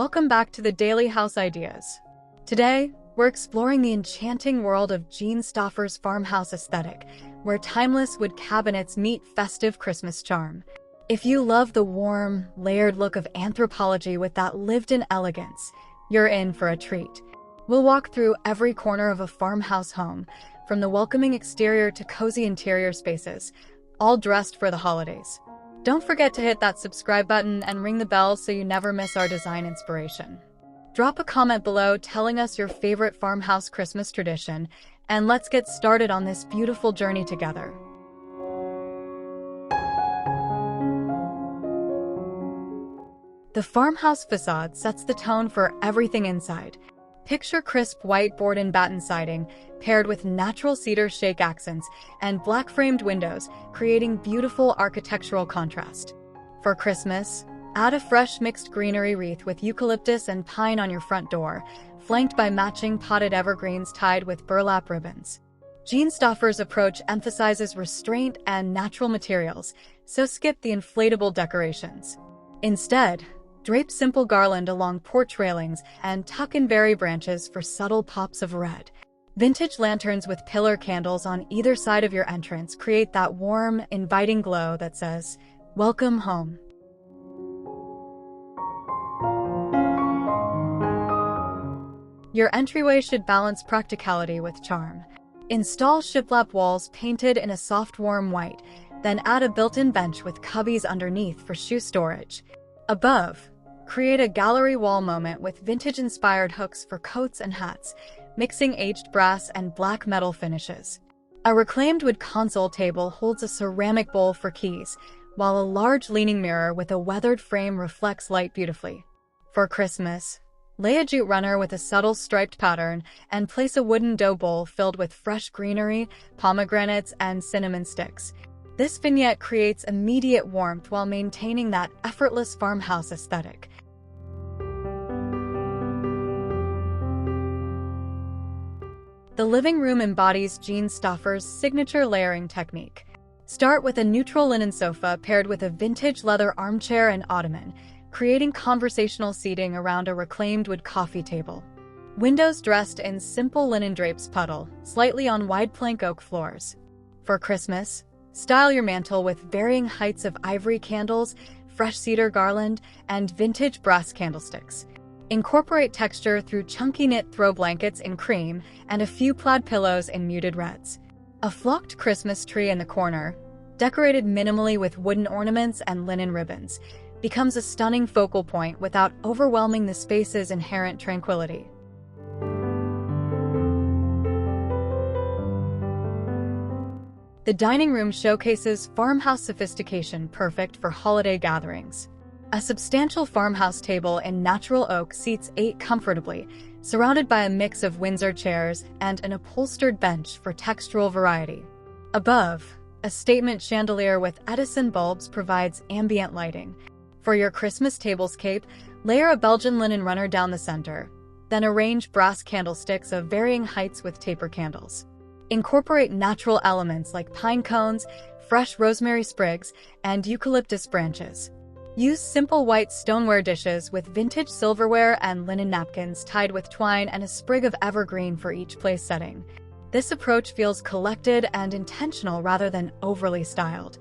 Welcome back to the Daily House Ideas. Today, we're exploring the enchanting world of Jean Stoffer's farmhouse aesthetic, where timeless wood cabinets meet festive Christmas charm. If you love the warm, layered look of Anthropologie with that lived-in elegance, you're in for a treat. We'll walk through every corner of a farmhouse home, from the welcoming exterior to cozy interior spaces, all dressed for the holidays. Don't forget to hit that subscribe button and ring the bell so you never miss our design inspiration. Drop a comment below telling us your favorite farmhouse Christmas tradition, and let's get started on this beautiful journey together. The farmhouse facade sets the tone for everything inside. Picture crisp white board and batten siding, paired with natural cedar shake accents and black-framed windows, creating beautiful architectural contrast. For Christmas, add a fresh mixed greenery wreath with eucalyptus and pine on your front door, flanked by matching potted evergreens tied with burlap ribbons. Jean Stoffer's approach emphasizes restraint and natural materials, so skip the inflatable decorations. Instead, drape simple garland along porch railings and tuck in berry branches for subtle pops of red. Vintage lanterns with pillar candles on either side of your entrance create that warm, inviting glow that says, "Welcome home." Your entryway should balance practicality with charm. Install shiplap walls painted in a soft, warm white, then add a built-in bench with cubbies underneath for shoe storage. Above, create a gallery wall moment with vintage-inspired hooks for coats and hats, mixing aged brass and black metal finishes. A reclaimed wood console table holds a ceramic bowl for keys, while a large leaning mirror with a weathered frame reflects light beautifully. For Christmas, lay a jute runner with a subtle striped pattern and place a wooden dough bowl filled with fresh greenery, pomegranates, and cinnamon sticks. This vignette creates immediate warmth while maintaining that effortless farmhouse aesthetic. The living room embodies Jean Stoffer's signature layering technique. Start with a neutral linen sofa paired with a vintage leather armchair and ottoman, creating conversational seating around a reclaimed wood coffee table. Windows dressed in simple linen drapes puddle slightly on wide plank oak floors. For Christmas, style your mantel with varying heights of ivory candles, fresh cedar garland, and vintage brass candlesticks. Incorporate texture through chunky knit throw blankets in cream and a few plaid pillows in muted reds. A flocked Christmas tree in the corner, decorated minimally with wooden ornaments and linen ribbons, becomes a stunning focal point without overwhelming the space's inherent tranquility. The dining room showcases farmhouse sophistication perfect for holiday gatherings. A substantial farmhouse table in natural oak seats 8 comfortably, surrounded by a mix of Windsor chairs and an upholstered bench for textural variety. Above, a statement chandelier with Edison bulbs provides ambient lighting. For your Christmas tablescape, layer a Belgian linen runner down the center, then arrange brass candlesticks of varying heights with taper candles. Incorporate natural elements like pine cones, fresh rosemary sprigs, and eucalyptus branches. Use simple white stoneware dishes with vintage silverware and linen napkins tied with twine and a sprig of evergreen for each place setting. This approach feels collected and intentional rather than overly styled.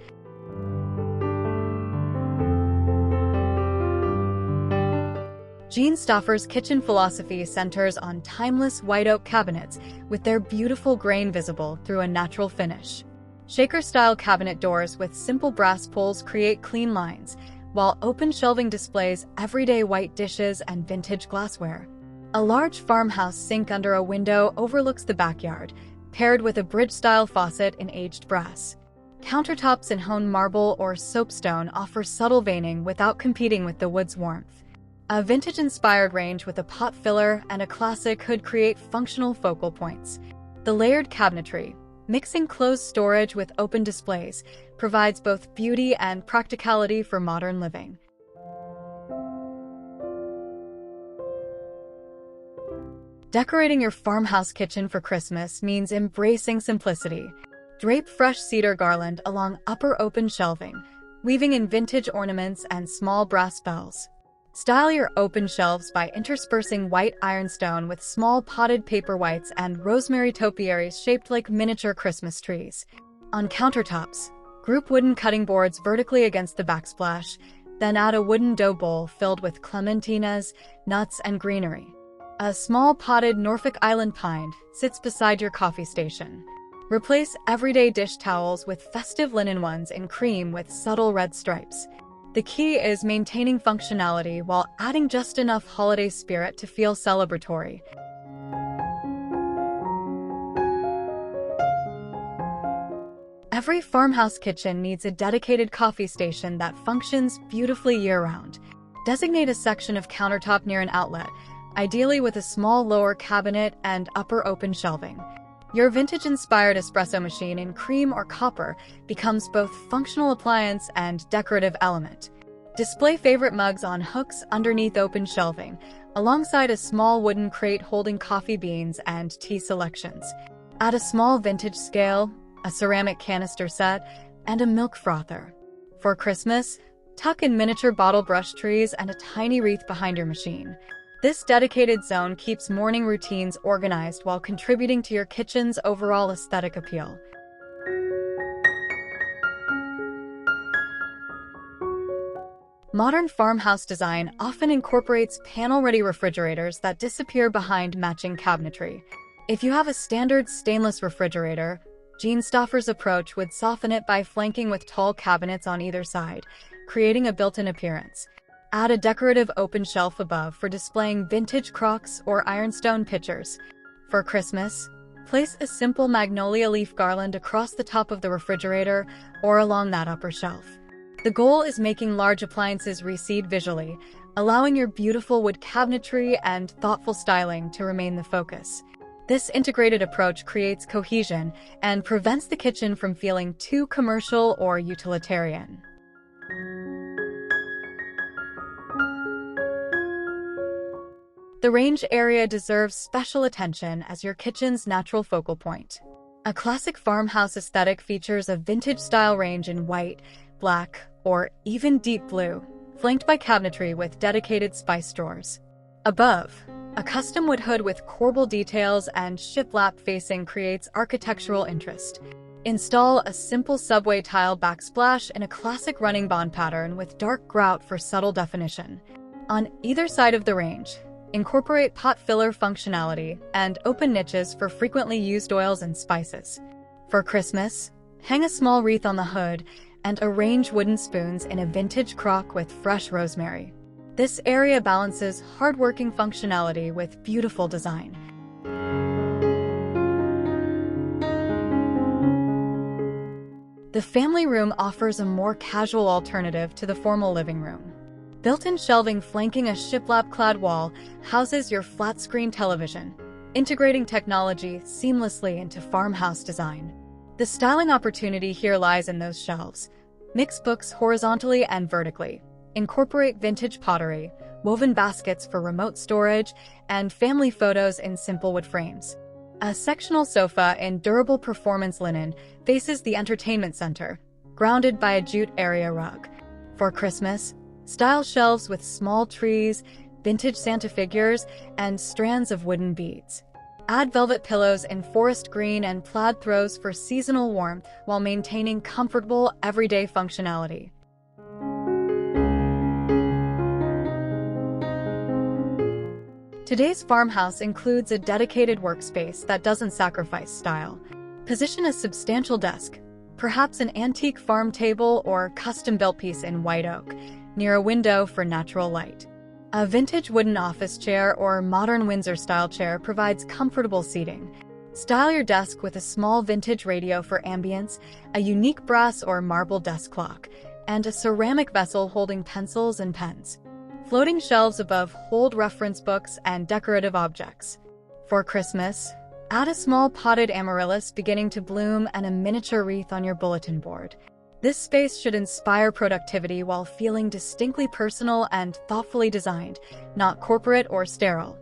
Jean Stoffer's kitchen philosophy centers on timeless white oak cabinets with their beautiful grain visible through a natural finish. Shaker-style cabinet doors with simple brass pulls create clean lines, while open shelving displays everyday white dishes and vintage glassware. A large farmhouse sink under a window overlooks the backyard, paired with a bridge-style faucet in aged brass. Countertops in honed marble or soapstone offer subtle veining without competing with the wood's warmth. A vintage-inspired range with a pot filler and a classic hood create functional focal points. The layered cabinetry, mixing closed storage with open displays, provides both beauty and practicality for modern living. Decorating your farmhouse kitchen for Christmas means embracing simplicity. Drape fresh cedar garland along upper open shelving, weaving in vintage ornaments and small brass bells. Style your open shelves by interspersing white ironstone with small potted paperwhites and rosemary topiaries shaped like miniature Christmas trees. On countertops, group wooden cutting boards vertically against the backsplash, then add a wooden dough bowl filled with clementinas, nuts, and greenery. A small potted Norfolk Island pine sits beside your coffee station. Replace everyday dish towels with festive linen ones in cream with subtle red stripes. The key is maintaining functionality while adding just enough holiday spirit to feel celebratory. Every farmhouse kitchen needs a dedicated coffee station that functions beautifully year-round. Designate a section of countertop near an outlet, ideally with a small lower cabinet and upper open shelving. Your vintage-inspired espresso machine in cream or copper becomes both functional appliance and decorative element. Display favorite mugs on hooks underneath open shelving, alongside a small wooden crate holding coffee beans and tea selections. Add a small vintage scale, a ceramic canister set, and a milk frother. For Christmas, tuck in miniature bottle brush trees and a tiny wreath behind your machine. This dedicated zone keeps morning routines organized while contributing to your kitchen's overall aesthetic appeal. Modern farmhouse design often incorporates panel-ready refrigerators that disappear behind matching cabinetry. If you have a standard stainless refrigerator, Jean Stoffer's approach would soften it by flanking with tall cabinets on either side, creating a built-in appearance. Add a decorative open shelf above for displaying vintage crocks or ironstone pitchers. For Christmas, place a simple magnolia leaf garland across the top of the refrigerator or along that upper shelf. The goal is making large appliances recede visually, allowing your beautiful wood cabinetry and thoughtful styling to remain the focus. This integrated approach creates cohesion and prevents the kitchen from feeling too commercial or utilitarian. The range area deserves special attention as your kitchen's natural focal point. A classic farmhouse aesthetic features a vintage-style range in white, black, or even deep blue, flanked by cabinetry with dedicated spice drawers. Above, a custom wood hood with corbel details and shiplap facing creates architectural interest. Install a simple subway tile backsplash in a classic running bond pattern with dark grout for subtle definition. On either side of the range, incorporate pot filler functionality and open niches for frequently used oils and spices. For Christmas, hang a small wreath on the hood and arrange wooden spoons in a vintage crock with fresh rosemary. This area balances hardworking functionality with beautiful design. The family room offers a more casual alternative to the formal living room. Built-in shelving flanking a shiplap-clad wall houses your flat-screen television, integrating technology seamlessly into farmhouse design. The styling opportunity here lies in those shelves. Mix books horizontally and vertically. Incorporate vintage pottery, woven baskets for remote storage, and family photos in simple wood frames. A sectional sofa in durable performance linen faces the entertainment center, grounded by a jute area rug. For Christmas, style shelves with small trees, vintage Santa figures, and strands of wooden beads. Add velvet pillows in forest green and plaid throws for seasonal warmth while maintaining comfortable, everyday functionality. Today's farmhouse includes a dedicated workspace that doesn't sacrifice style. Position a substantial desk, perhaps an antique farm table or custom-built piece in white oak, near a window for natural light. A vintage wooden office chair or modern Windsor-style chair provides comfortable seating. Style your desk with a small vintage radio for ambience, a unique brass or marble desk clock, and a ceramic vessel holding pencils and pens. Floating shelves above hold reference books and decorative objects. For Christmas, add a small potted amaryllis beginning to bloom and a miniature wreath on your bulletin board. This space should inspire productivity while feeling distinctly personal and thoughtfully designed, not corporate or sterile.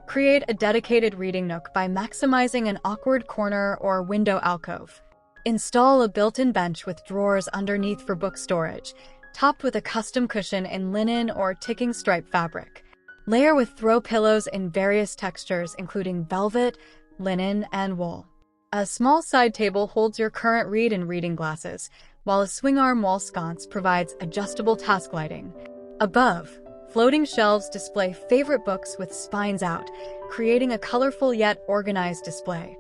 Create a dedicated reading nook by maximizing an awkward corner or window alcove. Install a built-in bench with drawers underneath for book storage, topped with a custom cushion in linen or ticking stripe fabric. Layer with throw pillows in various textures, including velvet, linen, and wool. A small side table holds your current read and reading glasses, while a swing arm wall sconce provides adjustable task lighting. Above, floating shelves display favorite books with spines out, creating a colorful yet organized display.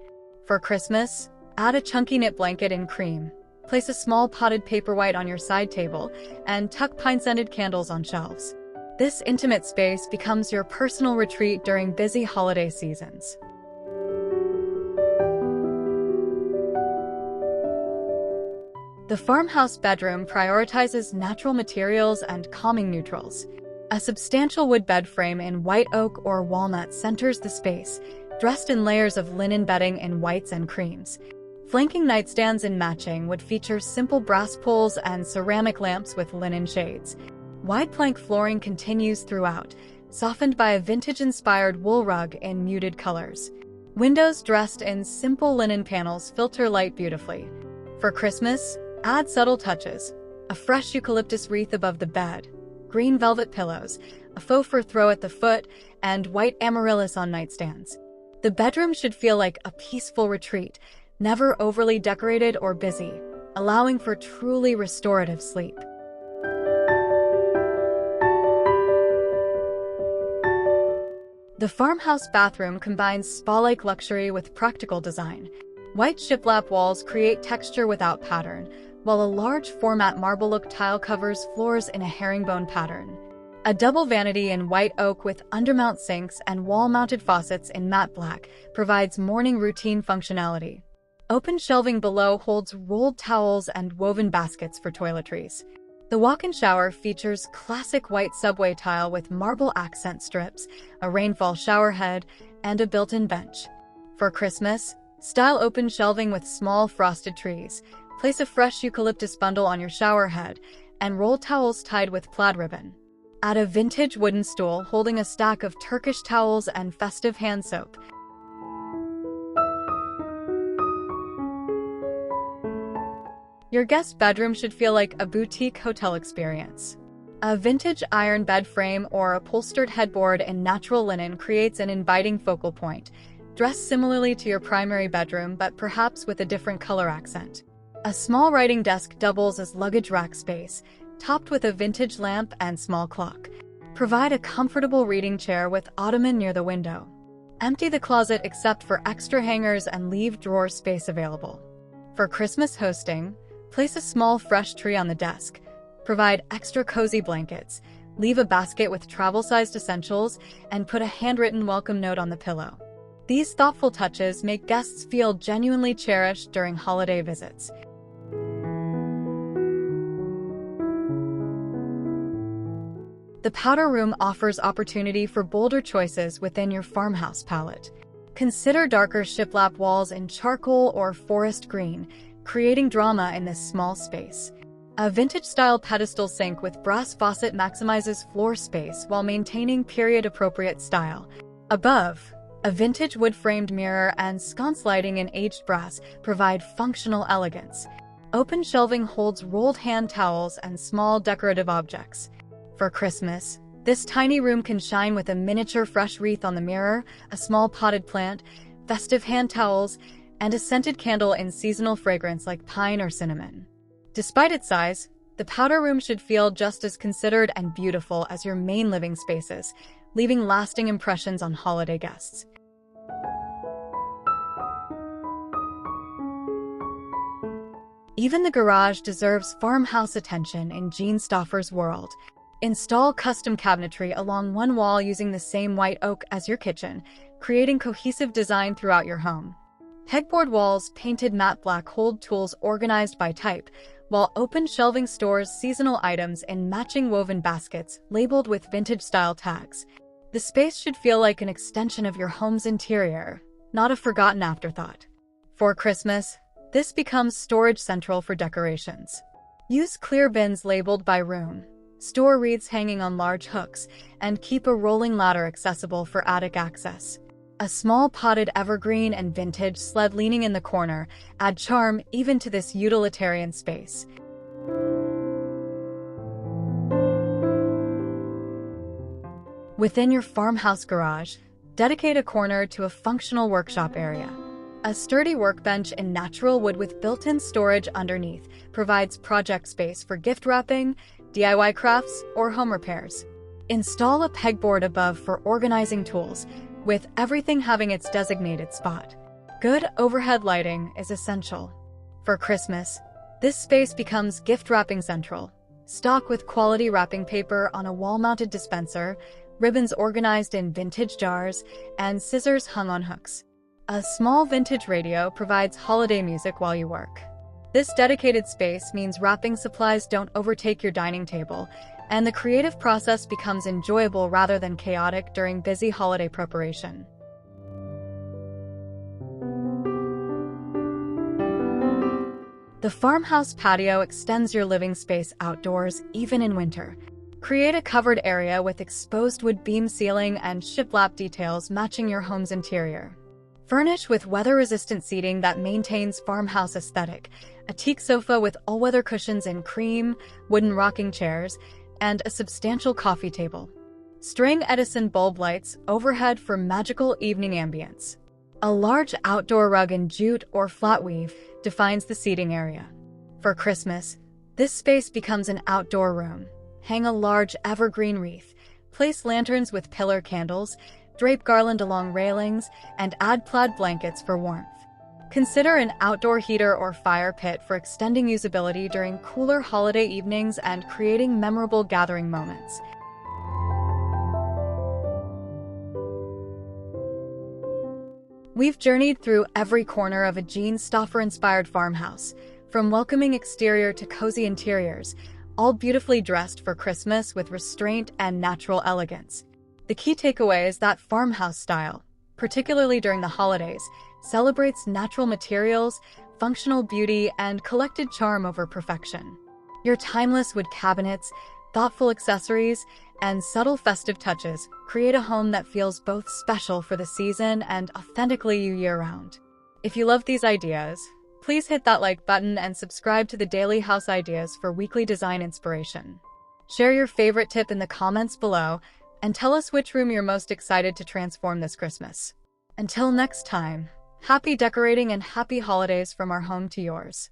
For Christmas, add a chunky knit blanket in cream. Place a small potted paperwhite on your side table, and tuck pine-scented candles on shelves. This intimate space becomes your personal retreat during busy holiday seasons. The farmhouse bedroom prioritizes natural materials and calming neutrals. A substantial wood bed frame in white oak or walnut centers the space, dressed in layers of linen bedding in whites and creams. Flanking nightstands in matching would feature simple brass pulls and ceramic lamps with linen shades. Wide plank flooring continues throughout, softened by a vintage-inspired wool rug in muted colors. Windows dressed in simple linen panels filter light beautifully. For Christmas, add subtle touches: a fresh eucalyptus wreath above the bed, green velvet pillows, a faux fur throw at the foot, and white amaryllis on nightstands. The bedroom should feel like a peaceful retreat, never overly decorated or busy, allowing for truly restorative sleep. The farmhouse bathroom combines spa-like luxury with practical design. White shiplap walls create texture without pattern, while a large format marble look tile covers floors in a herringbone pattern. A double vanity in white oak with undermount sinks and wall-mounted faucets in matte black provides morning routine functionality. Open shelving below holds rolled towels and woven baskets for toiletries. The walk-in shower features classic white subway tile with marble accent strips, a rainfall shower head, and a built-in bench. For Christmas, style open shelving with small frosted trees. Place a fresh eucalyptus bundle on your shower head and roll towels tied with plaid ribbon. Add a vintage wooden stool holding a stack of Turkish towels and festive hand soap. Your guest bedroom should feel like a boutique hotel experience. A vintage iron bed frame or upholstered headboard in natural linen creates an inviting focal point, dressed similarly to your primary bedroom but perhaps with a different color accent. A small writing desk doubles as luggage rack space, topped with a vintage lamp and small clock. Provide a comfortable reading chair with ottoman near the window. Empty the closet except for extra hangers and leave drawer space available. For Christmas hosting, place a small fresh tree on the desk. Provide extra cozy blankets. Leave a basket with travel-sized essentials and put a handwritten welcome note on the pillow. These thoughtful touches make guests feel genuinely cherished during holiday visits. The powder room offers opportunity for bolder choices within your farmhouse palette. Consider darker shiplap walls in charcoal or forest green, creating drama in this small space. A vintage-style pedestal sink with brass faucet maximizes floor space while maintaining period-appropriate style. Above, a vintage wood-framed mirror and sconce lighting in aged brass provide functional elegance. Open shelving holds rolled hand towels and small decorative objects. For Christmas, this tiny room can shine with a miniature fresh wreath on the mirror, a small potted plant, festive hand towels, and a scented candle in seasonal fragrance like pine or cinnamon. Despite its size, the powder room should feel just as considered and beautiful as your main living spaces, leaving lasting impressions on holiday guests. Even the garage deserves farmhouse attention in Jean Stoffer's world. Install custom cabinetry along one wall using the same white oak as your kitchen, creating cohesive design throughout your home. Pegboard walls painted matte black hold tools organized by type, while open shelving stores seasonal items in matching woven baskets labeled with vintage-style tags. The space should feel like an extension of your home's interior, not a forgotten afterthought. For Christmas, this becomes storage central for decorations. Use clear bins labeled by room. Store wreaths hanging on large hooks, and keep a rolling ladder accessible for attic access. A small potted evergreen and vintage sled leaning in the corner add charm even to this utilitarian space. Within your farmhouse garage, dedicate a corner to a functional workshop area. A sturdy workbench in natural wood with built-in storage underneath provides project space for gift wrapping, DIY crafts, or home repairs. Install a pegboard above for organizing tools, with everything having its designated spot. Good overhead lighting is essential. For Christmas, this space becomes gift wrapping central. Stock with quality wrapping paper on a wall-mounted dispenser, ribbons organized in vintage jars, and scissors hung on hooks. A small vintage radio provides holiday music while you work. This dedicated space means wrapping supplies don't overtake your dining table, and the creative process becomes enjoyable rather than chaotic during busy holiday preparation. The farmhouse patio extends your living space outdoors, even in winter. Create a covered area with exposed wood beam ceiling and shiplap details matching your home's interior. Furnish with weather-resistant seating that maintains farmhouse aesthetic, a teak sofa with all-weather cushions in cream, wooden rocking chairs, and a substantial coffee table. String Edison bulb lights overhead for magical evening ambience. A large outdoor rug in jute or flat weave defines the seating area. For Christmas, this space becomes an outdoor room. Hang a large evergreen wreath, place lanterns with pillar candles, drape garland along railings, and add plaid blankets for warmth. Consider an outdoor heater or fire pit for extending usability during cooler holiday evenings and creating memorable gathering moments. We've journeyed through every corner of a Jean Stoffer-inspired farmhouse, from welcoming exterior to cozy interiors, all beautifully dressed for Christmas with restraint and natural elegance. The key takeaway is that farmhouse style, particularly during the holidays, celebrates natural materials, functional beauty, and collected charm over perfection. Your timeless wood cabinets, thoughtful accessories, and subtle festive touches create a home that feels both special for the season and authentically you year-round. If you love these ideas, please hit that like button and subscribe to the Daily House Ideas for weekly design inspiration. Share your favorite tip in the comments below, and tell us which room you're most excited to transform this Christmas. Until next time, happy decorating and happy holidays from our home to yours.